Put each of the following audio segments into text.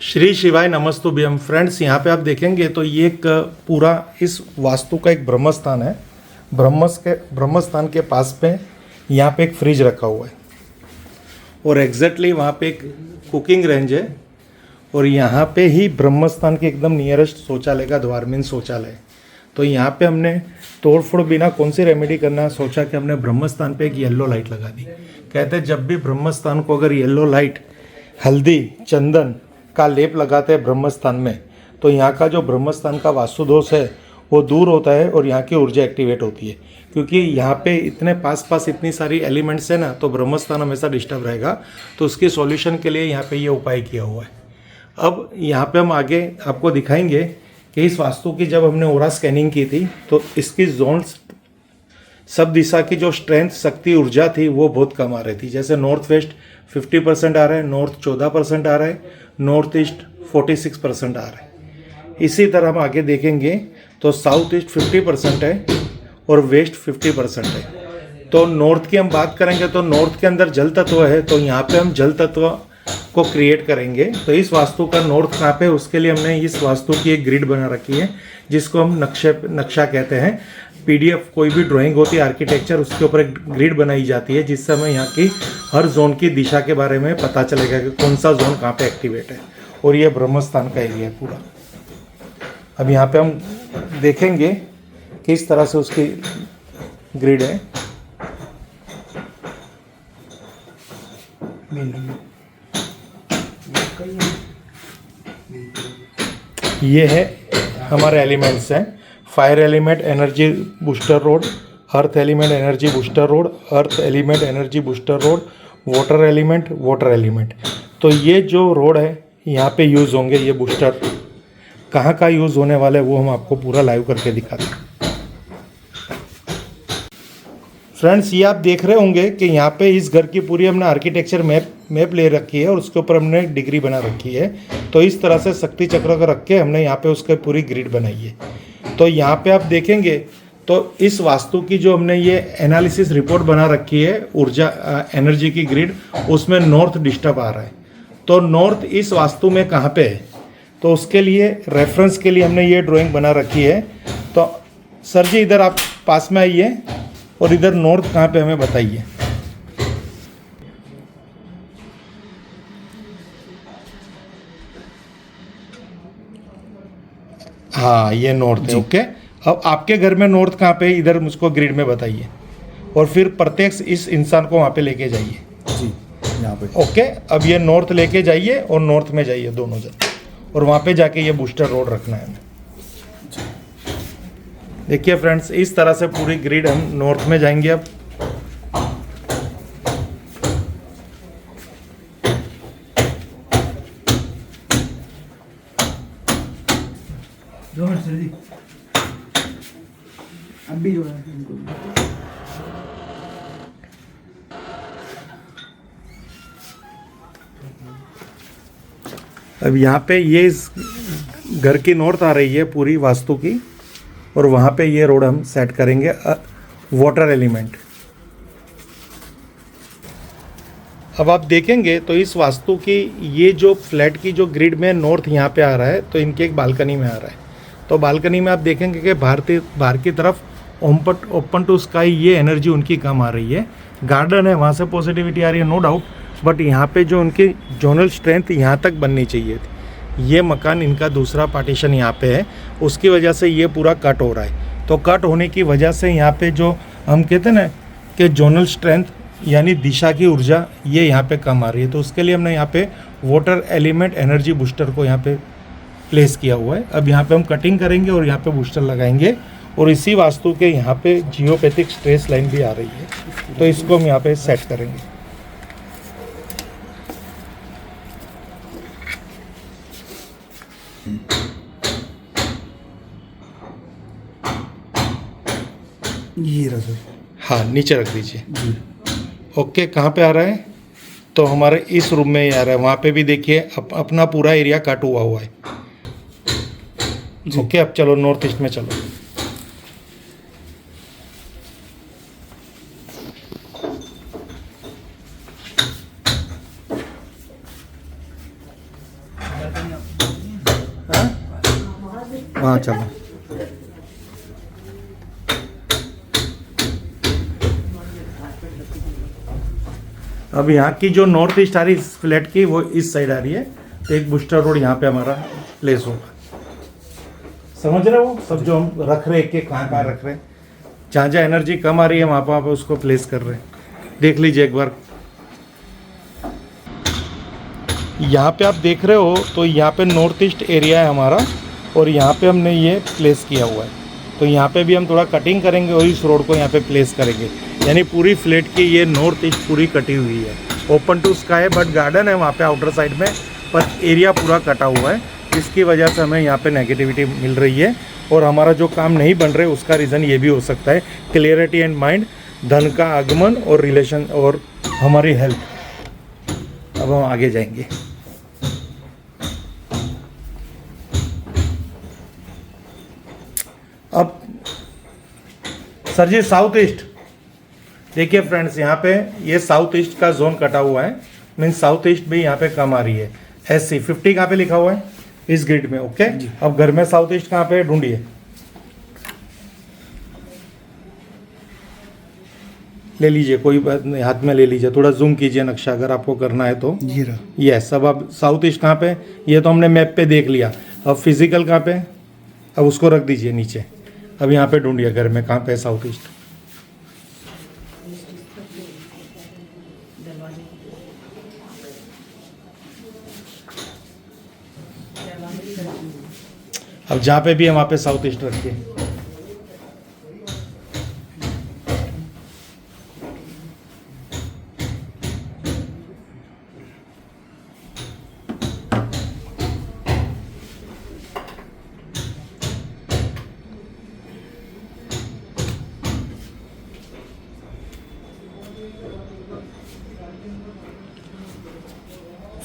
श्री शिवाय नमस्तुभ्यम। फ्रेंड्स, यहाँ पे आप देखेंगे तो ये एक पूरा इस वास्तु का एक ब्रह्मस्थान है। ब्रह्मस्थान के पास पे यहाँ पे एक फ्रिज रखा हुआ है और एग्जैक्टली वहाँ पे एक कुकिंग रेंज है और यहाँ पे ही ब्रह्मस्थान के एकदम नियरेस्ट शौचालय का द्वार मीन शौचालय है। तो यहाँ पे हमने तोड़फोड़ बिना कौन सी रेमेडी करना सोचा कि हमने ब्रह्मस्थान पे एक येलो लाइट लगा दी। कहते हैं जब भी ब्रह्मस्थान को अगर येलो लाइट हल्दी चंदन का लेप लगाते हैं ब्रह्मस्थान में तो यहाँ का जो ब्रह्मस्थान का वास्तु दोष है वो दूर होता है और यहाँ की ऊर्जा एक्टिवेट होती है। क्योंकि यहाँ पे इतने पास इतनी सारी एलिमेंट्स है ना, तो ब्रह्मस्थान हमेशा डिस्टर्ब रहेगा। तो उसके सॉल्यूशन के लिए यहाँ पे ये उपाय किया हुआ है। अब यहाँ पे हम आगे आपको दिखाएंगे कि इस वास्तु की जब हमने ओरा स्कैनिंग की थी तो इसकी जोन्स सब दिशा की जो स्ट्रेंथ शक्ति ऊर्जा थी वो बहुत कम आ रही थी। जैसे नॉर्थ वेस्ट 50% आ रहा है, नॉर्थ 14% आ रहा है, नॉर्थ ईस्ट 46% आ रहा है। इसी तरह हम आगे देखेंगे तो साउथ ईस्ट 50% है और वेस्ट 50% है। तो नॉर्थ की हम बात करेंगे तो नॉर्थ के अंदर जल तत्व है, तो यहाँ पे हम जल तत्व को क्रिएट करेंगे। तो इस वास्तु का नॉर्थ कहाँ पे, उसके लिए हमने इस वास्तु की एक ग्रिड बना रखी है जिसको हम नक्शा कहते हैं। पीडीएफ कोई भी ड्राइंग होती है आर्किटेक्चर, उसके ऊपर एक ग्रिड बनाई जाती है जिससे हमें यहाँ की हर जोन की दिशा के बारे में पता चलेगा कि कौन सा जोन कहाँ पे एक्टिवेट है। और ये ब्रह्मस्थान का एरिया है पूरा। अब यहाँ पे हम देखेंगे किस तरह से उसकी ग्रिड है। ये है हमारे एलिमेंट्स हैं। Fire element energy booster road, earth element energy booster road, earth element energy booster road, water element water element. तो ये जो रोड है यहाँ पे यूज़ होंगे। ये बूस्टर कहाँ का यूज़ होने वाला है वो हम आपको पूरा लाइव करके दिखाते हैं। फ्रेंड्स, ये आप देख रहे होंगे कि यहाँ पे इस घर की पूरी हमने आर्किटेक्चर मैप ले रखी है और उसके ऊपर हमने डिग्री बना रखी है। तो इस तरह से शक्ति चक्र को रख के हमने यहाँ पे उसके पूरी ग्रिड बनाई है। तो यहाँ पे आप देखेंगे तो इस वास्तु की जो हमने ये एनालिसिस रिपोर्ट बना रखी है ऊर्जा एनर्जी की ग्रिड, उसमें नॉर्थ डिस्टर्ब आ रहा है। तो नॉर्थ इस वास्तु में कहाँ पे है, तो उसके लिए रेफरेंस के लिए हमने ये ड्राइंग बना रखी है। तो सर जी इधर आप पास में आइए और इधर नॉर्थ कहाँ पे हमें बताइए। हाँ, ये नॉर्थ है। ओके, अब आपके घर में नॉर्थ कहाँ पे, इधर मुझको ग्रिड में बताइए और फिर प्रत्यक्ष इस इंसान को वहाँ पे लेके जाइए। जी, यहाँ पे। ओके, अब ये नॉर्थ लेके जाइए और नॉर्थ में जाइए दोनों जन, और वहाँ पे जाके ये बूस्टर रोड रखना है। देखिए फ्रेंड्स, इस तरह से पूरी ग्रिड हम नॉर्थ में जाएंगे। अब अभी जो है अब यहाँ पे ये इस घर की नॉर्थ आ रही है पूरी वास्तु की, और वहाँ पे ये रोड हम सेट करेंगे वाटर एलिमेंट। अब आप देखेंगे तो इस वास्तु की ये जो फ्लैट की जो ग्रिड में नॉर्थ यहाँ पे आ रहा है तो इनके एक बालकनी में आ रहा है। तो बालकनी में आप देखेंगे कि बाहर की तरफ ओपन टू स्काई ये एनर्जी उनकी कम आ रही है। गार्डन है, वहाँ से पॉजिटिविटी आ रही है नो डाउट, बट यहाँ पे जो उनकी जोनल स्ट्रेंथ यहाँ तक बननी चाहिए थी। ये मकान इनका दूसरा पार्टीशन यहाँ पे है, उसकी वजह से ये पूरा कट हो रहा है। तो कट होने की वजह से यहाँ पे जो हम कहते हैं ना कि जोनल स्ट्रेंथ यानी दिशा की ऊर्जा ये यहाँ पे कम आ रही है। तो उसके लिए हमने यहाँ पे वाटर एलिमेंट एनर्जी बूस्टर को यहाँ पे प्लेस किया हुआ है। अब यहाँ पे हम कटिंग करेंगे और यहाँ पे बूस्टर लगाएंगे, और इसी वास्तु के यहाँ पे जियोपैथिक स्ट्रेस लाइन भी आ रही है, तो इसको हम यहाँ पे सेट करेंगे। ये रहा सर। हाँ, नीचे रख दीजिए। ओके, कहाँ पे आ रहा है, तो हमारे इस रूम में ही आ रहा है। वहाँ पे भी देखिए अपना पूरा एरिया कट हुआ है। ओके, अब चलो नॉर्थ ईस्ट में चलो। हाँ हाँ चलो। अब यहाँ की जो नॉर्थ ईस्ट आ रही है इस फ्लैट की, वो इस साइड आ रही है, तो एक बूस्टर रोड यहाँ पे हमारा प्लेस होगा। समझ रहे हो सब जो हम रख रहे हैं, कहाँ कहाँ रख रहे हैं, जहाँ जहाँ एनर्जी कम आ रही है वहाँ पे उसको प्लेस कर रहे हैं। देख लीजिए एक बार, यहाँ पे आप देख रहे हो तो यहाँ पे नॉर्थ ईस्ट एरिया है हमारा, और यहाँ पे हमने ये प्लेस किया हुआ है। तो यहाँ पे भी हम थोड़ा कटिंग करेंगे और इस रोड को यहाँ पे प्लेस करेंगे, यानी पूरी फ्लैट की ये नॉर्थ ईस्ट पूरी कटी हुई है। ओपन टू स्काई है, बट गार्डन है वहाँ पे आउटर साइड में, पर एरिया पूरा कटा हुआ है। इसकी वजह से हमें यहाँ पे नेगेटिविटी मिल रही है, और हमारा जो काम नहीं बन रहे उसका रीज़न ये भी हो सकता है, क्लियरिटी एंड माइंड, धन का आगमन और रिलेशन और हमारी हेल्थ। अब हम आगे जाएंगे। अब सर जी साउथ ईस्ट देखिए फ्रेंड्स, यहाँ पे ये साउथ ईस्ट का जोन कटा हुआ है, मीन्स साउथ ईस्ट भी यहाँ पे कम आ रही है। SC 50 कहाँ पे लिखा हुआ है इस ग्रिड में, ओके। अब घर में साउथ ईस्ट कहाँ पे ढूंढिए, ले लीजिए, कोई बात नहीं, हाथ में ले लीजिए, थोड़ा जूम कीजिए नक्शा अगर आपको करना है तो। ये रहा। यस, अब आप साउथ ईस्ट कहाँ पे, ये तो हमने मैप पे देख लिया। अब फिजिकल कहाँ पे, अब उसको रख दीजिए नीचे। अब यहाँ पे ढूंढिए घर में कहाँ पे है साउथ ईस्ट। अब जहाँ पे भी है वहाँ पे साउथ ईस्ट रखिए।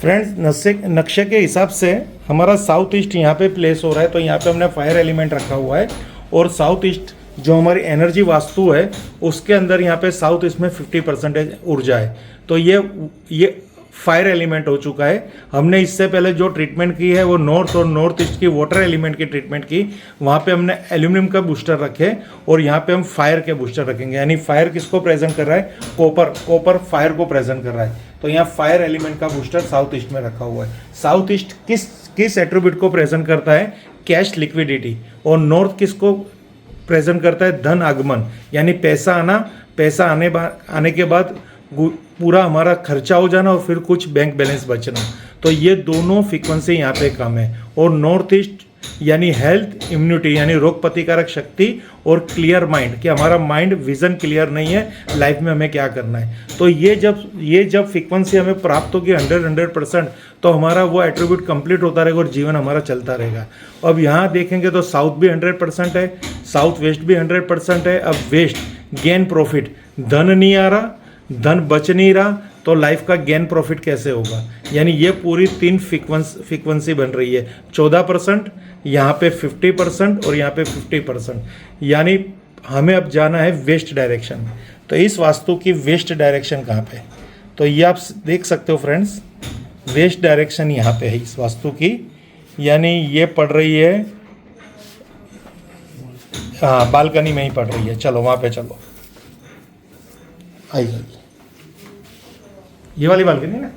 फ्रेंड्स नक्शे के हिसाब से हमारा साउथ ईस्ट यहाँ पे प्लेस हो रहा है, तो यहाँ पे हमने फायर एलिमेंट रखा हुआ है, और साउथ ईस्ट जो हमारी एनर्जी वास्तु है उसके अंदर यहाँ पे साउथ ईस्ट में 50% ऊर्जा है। तो ये फायर एलिमेंट हो चुका है। हमने इससे पहले जो ट्रीटमेंट की है वो नॉर्थ और नॉर्थ ईस्ट की वाटर एलिमेंट की ट्रीटमेंट की, वहाँ पे हमने एल्यूमिनियम का बूस्टर रखे, और यहाँ पे हम फायर के बूस्टर रखेंगे। यानी फायर किसको प्रेजेंट कर रहा है, कॉपर फायर को प्रेजेंट कर रहा है। तो यहाँ फायर एलिमेंट का बूस्टर साउथ ईस्ट में रखा हुआ है। साउथ ईस्ट किस एट्रीब्यूट को प्रेजेंट करता है, कैश लिक्विडिटी, और नॉर्थ किसको प्रेजेंट करता है, धन आगमन, यानी पैसा आने के बाद पूरा हमारा खर्चा हो जाना और फिर कुछ बैंक बैलेंस बचना। तो ये दोनों फ्रीक्वेंसी यहाँ पे कम है। और नॉर्थ ईस्ट यानी हेल्थ, इम्यूनिटी यानी रोग प्रतिकारक शक्ति, और क्लियर माइंड कि हमारा माइंड विजन क्लियर नहीं है, लाइफ में हमें क्या करना है। तो ये जब फ्रीक्वेंसी हमें प्राप्त होगी 100%, तो हमारा वो एट्रीब्यूट कंप्लीट होता रहेगा और जीवन हमारा चलता रहेगा। अब यहाँ देखेंगे तो साउथ भी 100% है, साउथ वेस्ट भी 100% है। अब वेस्ट गेन प्रॉफिट, धन नहीं आ रहा, धन बच नहीं रहा, तो लाइफ का गेन प्रॉफिट कैसे होगा। यानी ये पूरी 3 फ्रीक्वेंसी बन रही है, 14%, यहाँ पे 50% और यहाँ पे 50%। यानी हमें अब जाना है वेस्ट डायरेक्शन में। तो इस वास्तु की वेस्ट डायरेक्शन कहाँ पे, तो ये आप देख सकते हो फ्रेंड्स, वेस्ट डायरेक्शन यहाँ पे है इस वास्तु की, यानी ये पड़ रही है, हाँ बालकनी में ही पड़ रही है। चलो वहाँ पे चलो, आइए, ये वाली बालकनी ना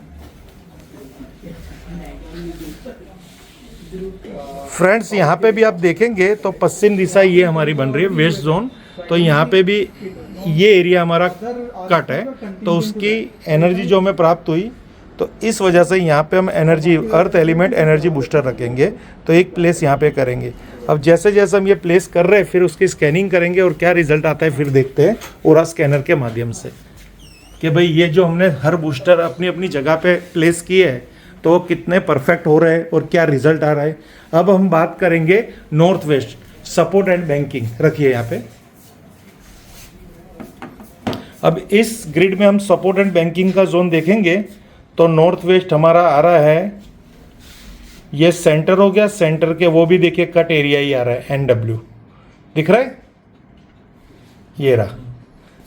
फ्रेंड्स। यहाँ पे भी आप देखेंगे तो पश्चिम दिशा ये हमारी बन रही है वेस्ट जोन। तो यहाँ पे भी ये एरिया हमारा कट है, तो उसकी एनर्जी जो हमें प्राप्त हुई, तो इस वजह से यहाँ पे हम energy earth element energy booster रखेंगे। तो एक प्लेस यहाँ पे करेंगे। अब जैसे जैसे हम ये प्लेस कर रहे हैं फिर उसकी स्कैनिंग करेंगे और क्या रिजल्ट आता है फिर देखते हैं ओरा स्कैनर के माध्यम से कि भाई ये जो हमने हर बूस्टर अपनी अपनी जगह पे प्लेस किए हैं तो वो कितने परफेक्ट हो रहे हैं और क्या रिजल्ट आ रहा है। अब हम बात करेंगे north west support and banking, रखिए यहाँ पे। अब इस ग्रिड में हम सपोर्ट एंड बैंकिंग का जोन देखेंगे तो नॉर्थ वेस्ट हमारा आ रहा है, ये सेंटर हो गया, सेंटर के वो भी देखिए कट एरिया ही आ रहा है, NW दिख रहा है, ये रहा।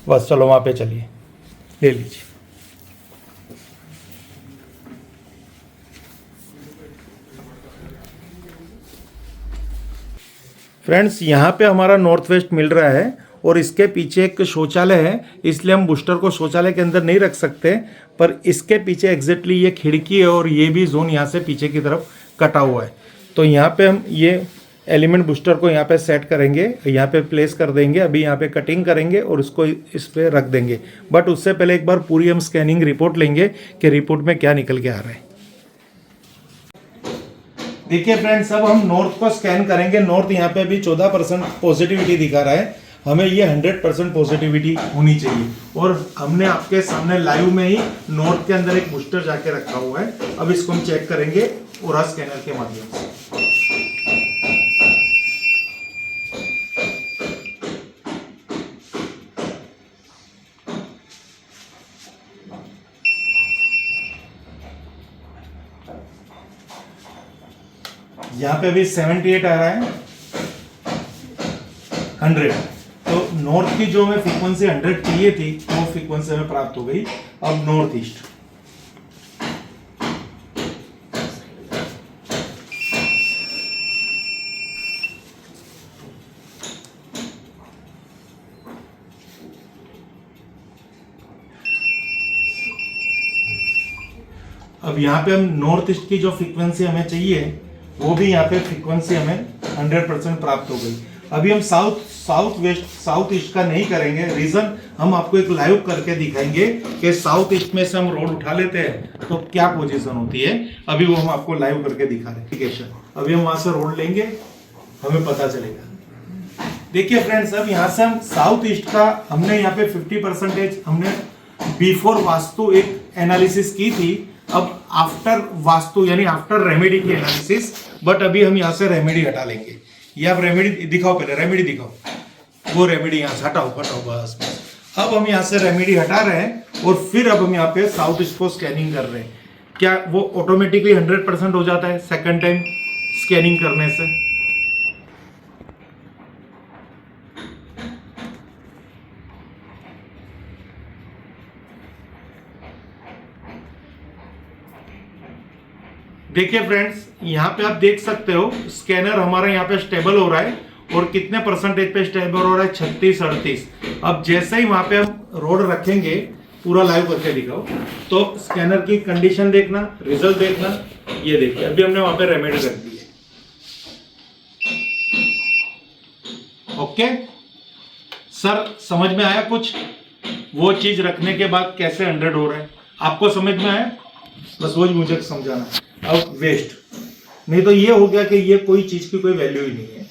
बस चलो वहाँ पे चलिए, ले लीजिए। फ्रेंड्स यहाँ पे हमारा नॉर्थ वेस्ट मिल रहा है और इसके पीछे एक शौचालय है, इसलिए हम बूस्टर को शौचालय के अंदर नहीं रख सकते, पर इसके पीछे एग्जैक्टली ये खिड़की है और ये भी जोन यहाँ से पीछे की तरफ कटा हुआ है। तो यहाँ पे हम ये एलिमेंट बूस्टर को यहाँ पे सेट करेंगे, यहाँ पे प्लेस कर देंगे। अभी यहाँ पे कटिंग करेंगे और इसको इस पे रख देंगे, बट उससे पहले एक बार पूरी हम स्कैनिंग रिपोर्ट लेंगे कि रिपोर्ट में क्या निकल के आ रहा है। देखिए फ्रेंड्स, अब हम नॉर्थ को स्कैन करेंगे। नॉर्थ यहाँ पे अभी 14% पॉजिटिविटी दिखा रहा है, हमें ये 100% पॉजिटिविटी होनी चाहिए। और हमने आपके सामने लाइव में ही नॉर्थ के अंदर एक बूस्टर जाके रखा हुआ है। अब इसको हम चेक करेंगे ओरा स्कैनर के माध्यम से। यहाँ पे अभी 78 आ रहा है, 100। तो नॉर्थ की जो हमें फ्रीक्वेंसी 100 चाहिए थी वो फ्रीक्वेंसी हमें प्राप्त हो गई। अब नॉर्थ ईस्ट, अब यहाँ पे हम नॉर्थ ईस्ट की जो फ्रीक्वेंसी हमें चाहिए वो भी यहाँ पे फ्रीक्वेंसी हमें 100% प्राप्त हो गई। अभी हम साउथ वेस्ट साउथ ईस्ट का नहीं करेंगे। रीजन हम आपको एक लाइव करके दिखाएंगे कि साउथ ईस्ट में से हम रोड उठा लेते हैं तो क्या पोजीशन होती है। अभी वो हम आपको लाइव करके दिखा रहे हैं। ठीक है सर, अभी हम वहां से रोड लेंगे, हमें पता चलेगा। देखिए फ्रेंड्स, अब यहाँ से हम साउथ ईस्ट का हमने यहाँ पे 50% हमने बिफोर वास्तु एक एनालिसिस की थी। अब आफ्टर वास्तु यानी आफ्टर रेमेडी की एनालिसिस, बट अभी हम यहाँ से रेमेडी हटा लेंगे। ये आप रेमेडी दिखाओ, पहले रेमेडी दिखाओ, वो रेमेडी यहाँ से हटाओ बस। अब हम यहाँ से रेमेडी हटा रहे हैं और फिर अब हम यहाँ पे साउथ ईस्ट को स्कैनिंग कर रहे हैं। क्या वो ऑटोमेटिकली 100% हो जाता है सेकंड टाइम स्कैनिंग करने से? देखिए फ्रेंड्स, यहाँ पे आप देख सकते हो स्कैनर हमारा यहाँ पे स्टेबल हो रहा है और कितने परसेंटेज पे स्टेबल हो रहा है, 36-38। अब जैसे ही वहां पे हम रोड रखेंगे, पूरा लाइव करके दिखाओ, तो स्कैनर की कंडीशन देखना, रिजल्ट देखना। ये देखिए अभी हमने वहां पे रेमेडी रख दी है। ओके सर, समझ में आया कुछ? वो चीज रखने के बाद कैसे 100 हो रहा है, आपको समझ में आया? बस वो मुझे समझाना है। अब वेस्ट नहीं तो ये हो गया कि ये कोई चीज की कोई वैल्यू ही नहीं है।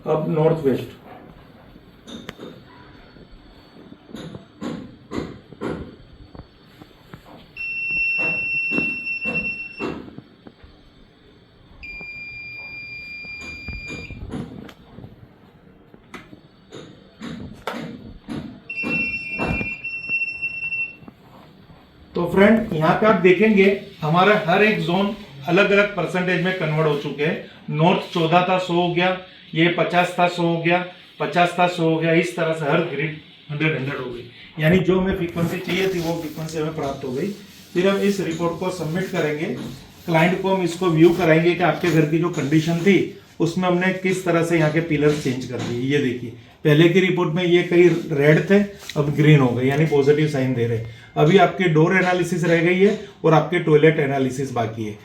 अब नॉर्थ वेस्ट, तो फ्रेंड यहाँ पे आप देखेंगे हमारा हर एक जोन अलग अलग परसेंटेज में कन्वर्ट हो चुके हैं। नॉर्थ 14 था 100 हो गया, ये 50 था 100 हो गया, 50 था 100 हो गया। इस तरह से हर ग्रिड 100 हो गई, यानी जो हमें फ्रीक्वेंसी चाहिए थी वो फ्रीक्वेंसी हमें प्राप्त हो गई। फिर हम इस रिपोर्ट को सबमिट करेंगे, क्लाइंट को हम इसको व्यू कराएंगे कि आपके घर की जो कंडीशन थी उसमें हमने किस तरह से यहाँ के पिलर चेंज कर दिए। ये देखिए पहले की रिपोर्ट में ये कई रेड थे, अब ग्रीन हो गए, यानी पॉजिटिव साइन दे रहे। अभी आपके डोर एनालिसिस रह गई है और आपके टॉयलेट एनालिसिस बाकी है।